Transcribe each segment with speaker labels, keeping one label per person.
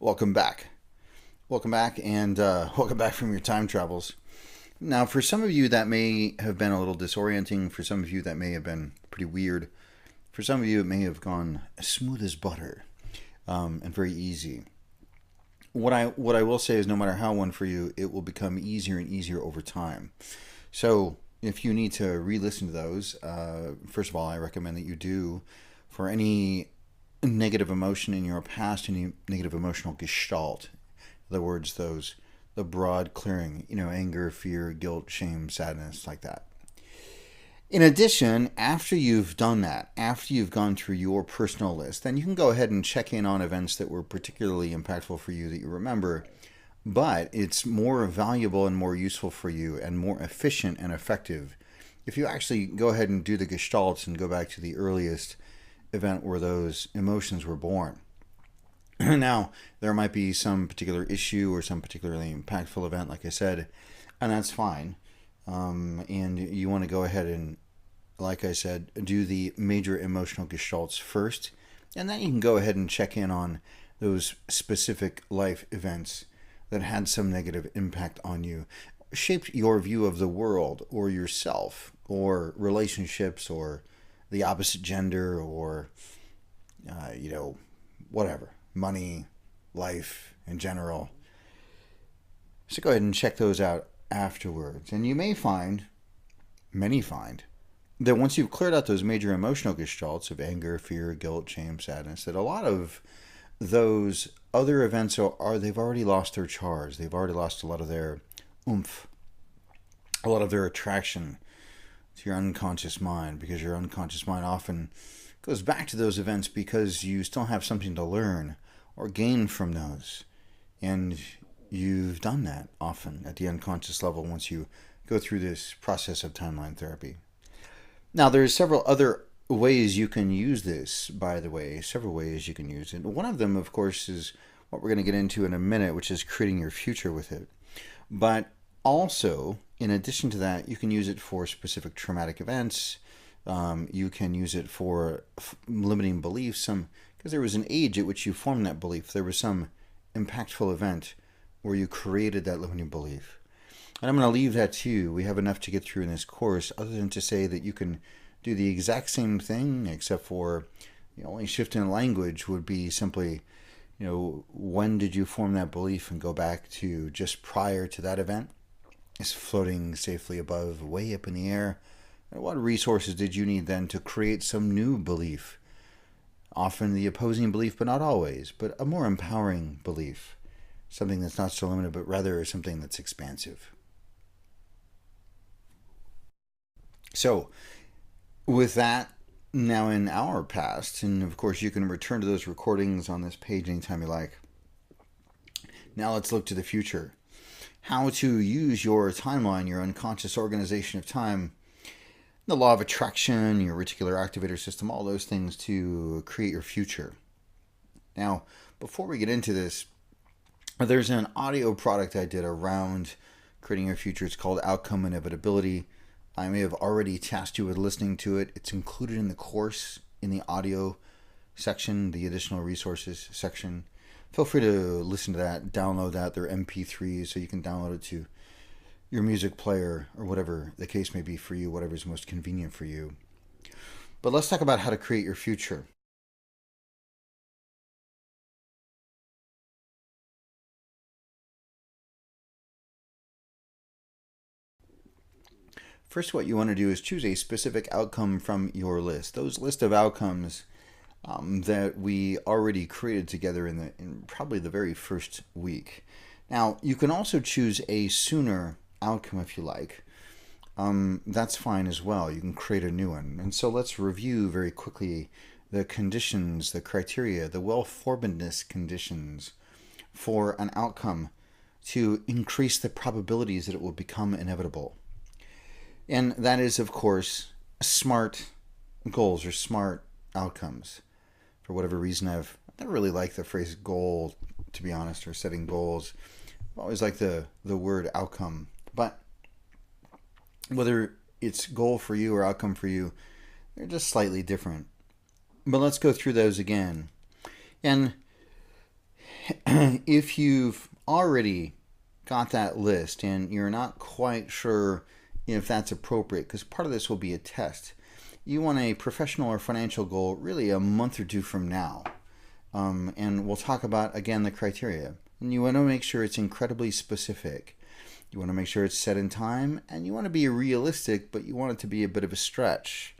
Speaker 1: Welcome back. Welcome back, and welcome back from your time travels. Now, for some of you, that may have been a little disorienting. For some of you, that may have been pretty weird. For some of you, it may have gone smooth as butter and very easy. What I will say is, no matter how one for you, it will become easier and easier over time. So, if you need to re-listen to those, first of all, I recommend that you do. For any negative emotion in your past, any negative emotional gestalt, in other words, the broad clearing, anger, fear, guilt, shame, sadness, like that. In addition, after you've done that, after you've gone through your personal list, then you can go ahead and check in on events that were particularly impactful for you that you remember, but it's more valuable and more useful for you and more efficient and effective if you actually go ahead and do the gestalts and go back to the earliest event where those emotions were born. Now, there might be some particular issue or some particularly impactful event, like I said, and that's fine. And you want to go ahead and, like I said, do the major emotional gestalts first, and then you can go ahead and check in on those specific life events that had some negative impact on you, shaped your view of the world or yourself or relationships or the opposite gender or, whatever, money, life in general. So go ahead and check those out afterwards. And you may find, many find, that once you've cleared out those major emotional gestalts of anger, fear, guilt, shame, sadness, that a lot of those other events they've already lost their charge. They've already lost a lot of their oomph, a lot of their attraction to your unconscious mind, because your unconscious mind often goes back to those events because you still have something to learn or gain from those. And you've done that often at the unconscious level once you go through this process of timeline therapy. Now, there's several other ways you can use this, by the way, several ways you can use it. One of them, of course, is what we're going to get into in a minute, which is creating your future with it. But also, in addition to that, you can use it for specific traumatic events. You can use it for limiting beliefs. Because there was an age at which you formed that belief. There was some impactful event where you created that limiting belief. And I'm going to leave that to you. We have enough to get through in this course, other than to say that you can do the exact same thing, except for the only shift in language would be simply, when did you form that belief, and go back to just prior to that event. It's floating safely above, way up in the air. And what resources did you need then to create some new belief? Often the opposing belief, but not always, but a more empowering belief. Something that's not so limited, but rather something that's expansive. So, with that now in our past, and of course you can return to those recordings on this page anytime you like. Now let's look to the future. How to use your timeline, your unconscious organization of time, the law of attraction, your reticular activator system, all those things to create your future. Now, before we get into this, there's an audio product I did around creating your future. It's called Outcome Inevitability. I may have already tasked you with listening to it. It's included in the course in the audio section, the additional resources section. Feel free to listen to that, download that. They're MP3s, so you can download it to your music player or whatever the case may be for you, whatever is most convenient for you. But let's talk about how to create your future. First, what you want to do is choose a specific outcome from your list. Those list of outcomes that we already created together in probably the very first week. Now, you can also choose a sooner outcome if you like. That's fine as well. You can create a new one. And so let's review very quickly the conditions, the criteria, the well-formedness conditions for an outcome to increase the probabilities that it will become inevitable. And that is, of course, smart goals or smart outcomes. For whatever reason, I've never really liked the phrase goal, to be honest, or setting goals. I've always liked the word outcome. But whether it's goal for you or outcome for you, they're just slightly different. But let's go through those again. And if you've already got that list and you're not quite sure if that's appropriate, because part of this will be a test, you want a professional or financial goal really a month or two from now. And we'll talk about, again, the criteria. And you want to make sure it's incredibly specific. You want to make sure it's set in time, and you want to be realistic, but you want it to be a bit of a stretch.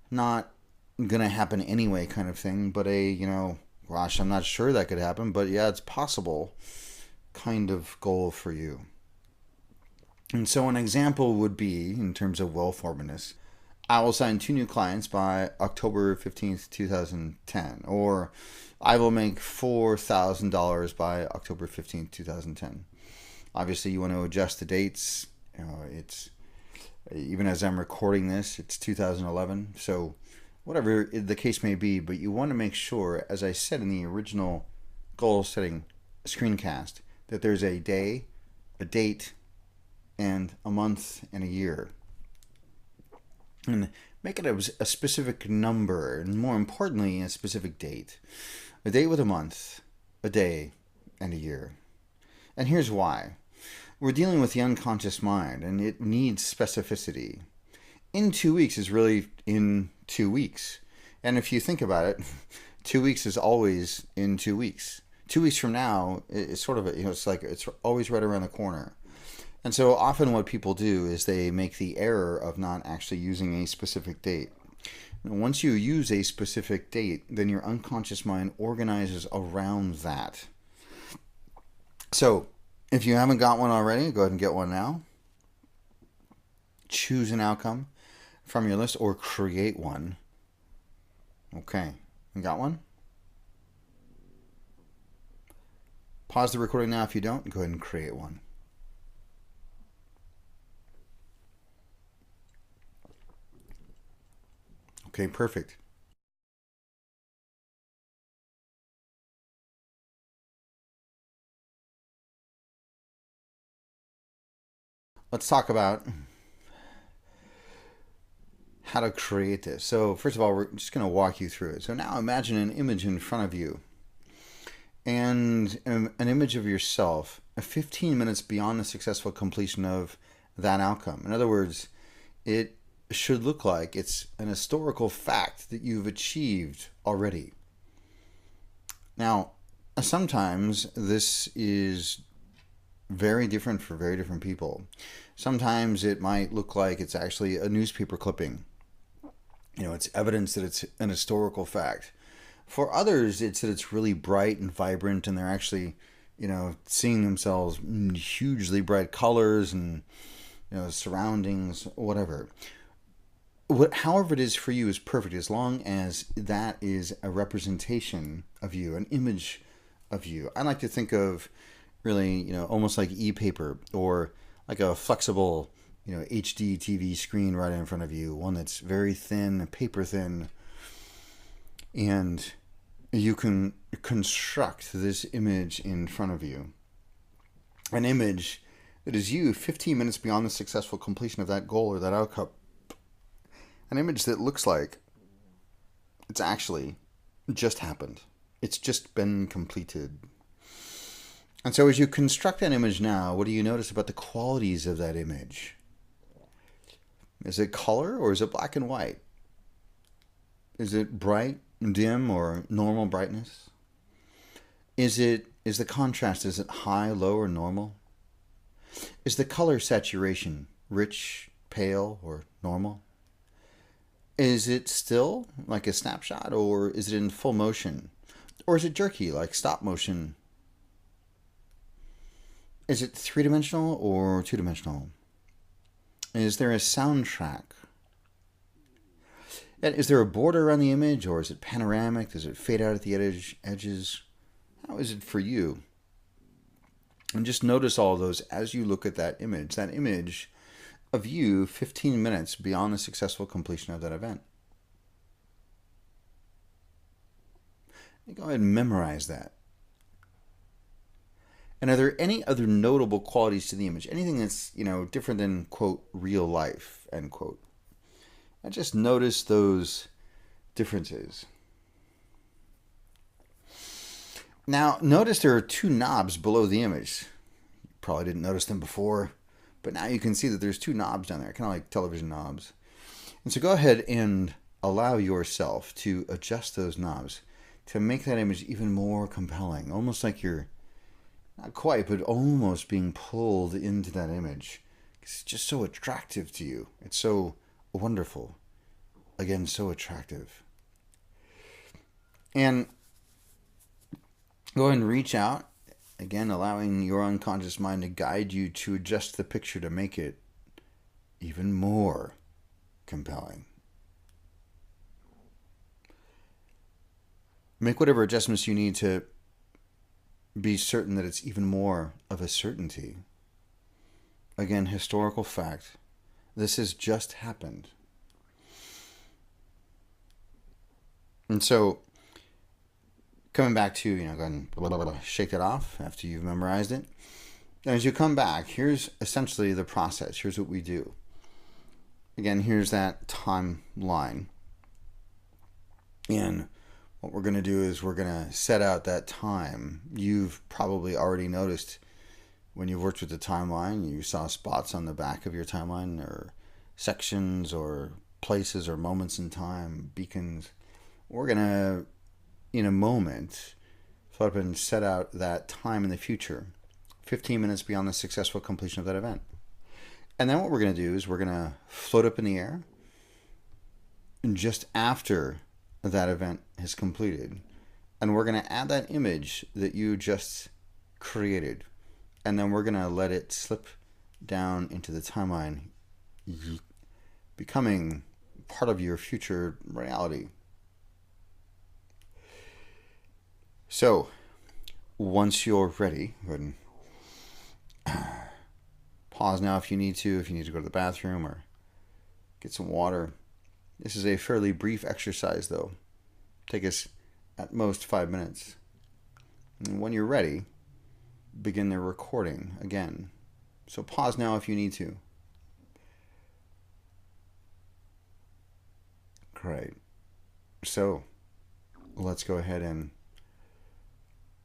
Speaker 1: Not going to happen anyway kind of thing, but gosh, I'm not sure that could happen, but yeah, it's possible kind of goal for you. And so an example would be, in terms of well-formedness, I will sign 2 new clients by October 15th, 2010, or I will make $4,000 by October 15th, 2010. Obviously, you want to adjust the dates. It's even as I'm recording this, it's 2011. So whatever the case may be, but you want to make sure, as I said in the original goal setting screencast, that there's a day, a date, and a month and a year. And make it a specific number, and more importantly, a specific date. A date with a month, a day, and a year. And here's why. We're dealing with the unconscious mind, and it needs specificity. In 2 weeks is really in 2 weeks. And if you think about it, 2 weeks is always in 2 weeks. 2 weeks from now, it's sort of, it's like it's always right around the corner. And so often what people do is they make the error of not actually using a specific date. And once you use a specific date, then your unconscious mind organizes around that. So if you haven't got one already, go ahead and get one now. Choose an outcome from your list or create one. Okay, you got one? Pause the recording now if you don't. Go ahead and create one. Okay, perfect. Let's talk about how to create this. So first of all, we're just going to walk you through it. So now imagine an image in front of you and an image of yourself 15 minutes beyond the successful completion of that outcome. In other words, it should look like it's an historical fact that you've achieved already. Now, sometimes this is very different for very different people. Sometimes it might look like it's actually a newspaper clipping. It's evidence that it's an historical fact. For others, it's that it's really bright and vibrant, and they're actually, seeing themselves in hugely bright colors and, surroundings, whatever. However it is for you is perfect, as long as that is a representation of you, an image of you. I like to think of really, almost like e-paper, or like a flexible, HD TV screen right in front of you, one that's very thin, paper thin, and you can construct this image in front of you. An image that is you 15 minutes beyond the successful completion of that goal or that outcome. An image that looks like it's actually just happened. It's just been completed. And so as you construct that image now, what do you notice about the qualities of that image? Is it color or is it black and white? Is it bright, dim, or normal brightness? Is the contrast, is it high, low, or normal? Is the color saturation rich, pale, or normal? Is it still, like a snapshot, or is it in full motion? Or is it jerky, like stop motion? Is it three-dimensional or two-dimensional? Is there a soundtrack? And is there a border around the image, or is it panoramic? Does it fade out at the edges? How is it for you? And just notice all of those as you look at that image of you 15 minutes beyond the successful completion of that event. You go ahead and memorize that. And are there any other notable qualities to the image? Anything that's, different than, quote, real life, end quote. And just notice those differences. Now, notice there are two knobs below the image. You probably didn't notice them before, but now you can see that there's two knobs down there, kind of like television knobs. And so go ahead and allow yourself to adjust those knobs to make that image even more compelling, almost like you're not quite, but almost being pulled into that image. It's just so attractive to you. It's so wonderful. Again, so attractive. And go ahead and reach out, again, allowing your unconscious mind to guide you to adjust the picture to make it even more compelling. Make whatever adjustments you need to be certain that it's even more of a certainty. Again, historical fact. This has just happened. And so, coming back to, go ahead and shake that off after you've memorized it. And as you come back, here's essentially the process. Here's what we do. Again, here's that timeline. And what we're going to do is we're going to set out that time. You've probably already noticed when you've worked with the timeline, you saw spots on the back of your timeline or sections or places or moments in time, beacons. We're going to, in a moment, float up and set out that time in the future, 15 minutes beyond the successful completion of that event. And then what we're going to do is we're going to float up in the air just after that event has completed. And we're going to add that image that you just created. And then we're going to let it slip down into the timeline, becoming part of your future reality. So, once you're ready, go ahead and pause now if you need to go to the bathroom or get some water. This is a fairly brief exercise, though. Take us at most 5 minutes. And when you're ready, begin the recording again. So pause now if you need to. Great. So, let's go ahead and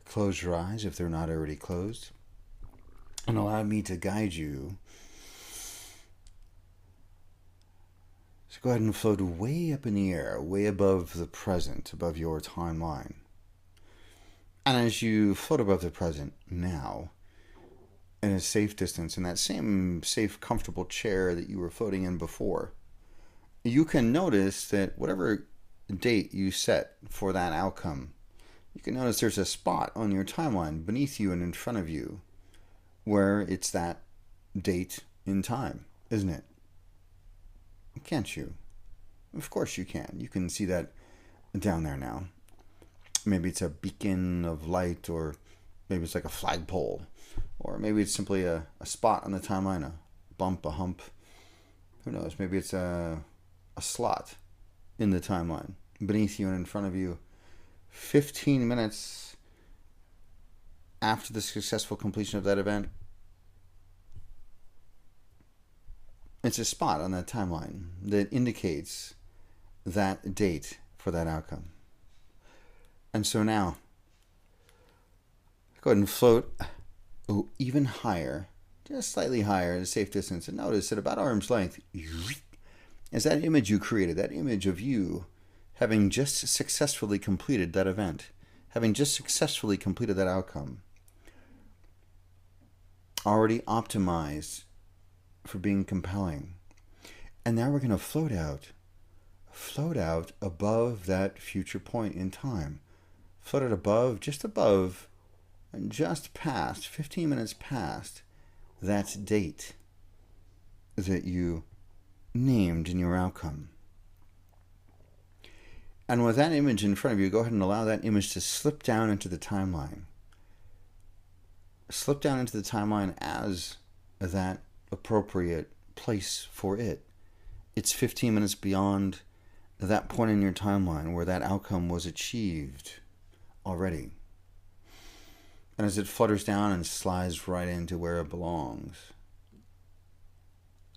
Speaker 1: close your eyes if they're not already closed. And allow me to guide you. So go ahead and float way up in the air, way above the present, above your timeline. And as you float above the present now, in a safe distance, in that same safe, comfortable chair that you were floating in before, you can notice that whatever date you set for that outcome, you can notice there's a spot on your timeline beneath you and in front of you where it's that date in time, isn't it? Can't you? Of course you can. You can see that down there now. Maybe it's a beacon of light, or maybe it's like a flagpole, or maybe it's simply a spot on the timeline, a bump, a hump. Who knows? Maybe it's a slot in the timeline beneath you and in front of you. 15 minutes after the successful completion of that event, it's a spot on that timeline that indicates that date for that outcome. And so now, go ahead and float even higher, just slightly higher at a safe distance, and notice at about arm's length, as that image you created, that image of you having just successfully completed that event, having just successfully completed that outcome, already optimized for being compelling. And now we're going to float out above that future point in time. Float out above, and just past, 15 minutes past that date that you named in your outcome. And with that image in front of you, go ahead and allow that image to slip down into the timeline. Slip down into the timeline as that appropriate place for it. It's 15 minutes beyond that point in your timeline where that outcome was achieved already. And as it flutters down and slides right into where it belongs.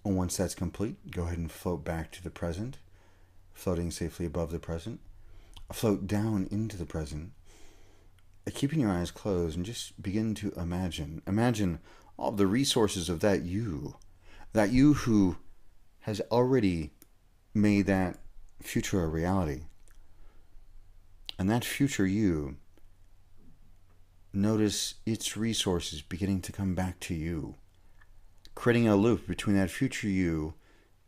Speaker 1: And once that's complete, go ahead and float back to the present, floating safely above the present. Float down into the present. keeping your eyes closed and just begin to imagine. Imagine all of the resources of that you who has already made that future a reality. And that future you, notice its resources beginning to come back to you, creating a loop between that future you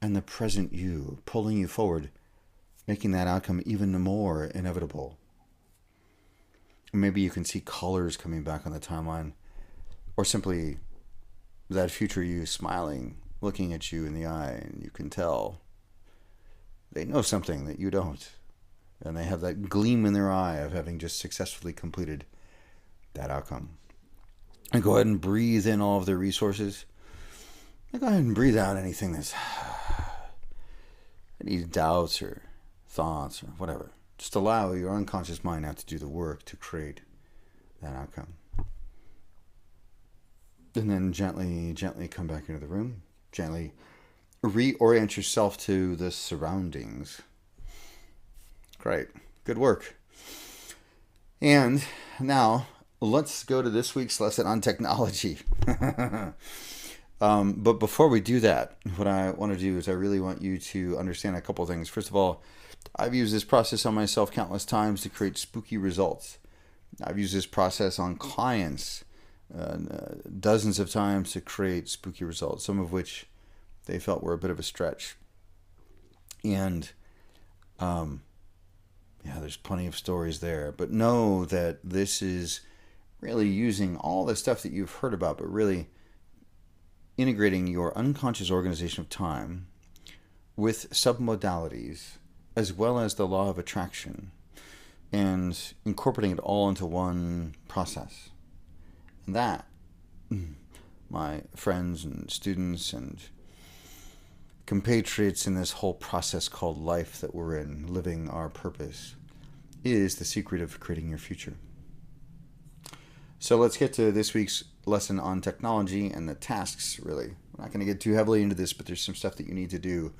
Speaker 1: and the present you, pulling you forward, making that outcome even more inevitable. Maybe you can see colors coming back on the timeline, or simply that future you smiling, looking at you in the eye, and you can tell they know something that you don't. And they have that gleam in their eye of having just successfully completed that outcome. And go ahead and breathe in all of their resources. And go ahead and breathe out anything that's any doubts or thoughts or whatever. Just allow your unconscious mind now to do the work to create that outcome. And then gently come back into the room. Gently reorient yourself to the surroundings. Great. Good work. And now let's go to this week's lesson on technology. But before we do that, what I want to do is I really want you to understand a couple of things. First of all, I've used this process on myself countless times to create spooky results. I've used this process on clients dozens of times to create spooky results, some of which they felt were a bit of a stretch. And there's plenty of stories there. But know that this is really using all the stuff that you've heard about, but really integrating your unconscious organization of time with submodalities, as well as the law of attraction, and incorporating it all into one process. And that, my friends and students and compatriots in this whole process called life that we're in, living our purpose, is the secret of creating your future. So let's get to this week's lesson on technology and the tasks, really. We're not going to get too heavily into this, but there's some stuff that you need to do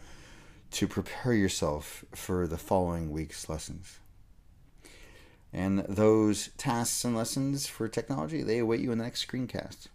Speaker 1: to prepare yourself for the following week's lessons. And those tasks and lessons for technology, they await you in the next screencast.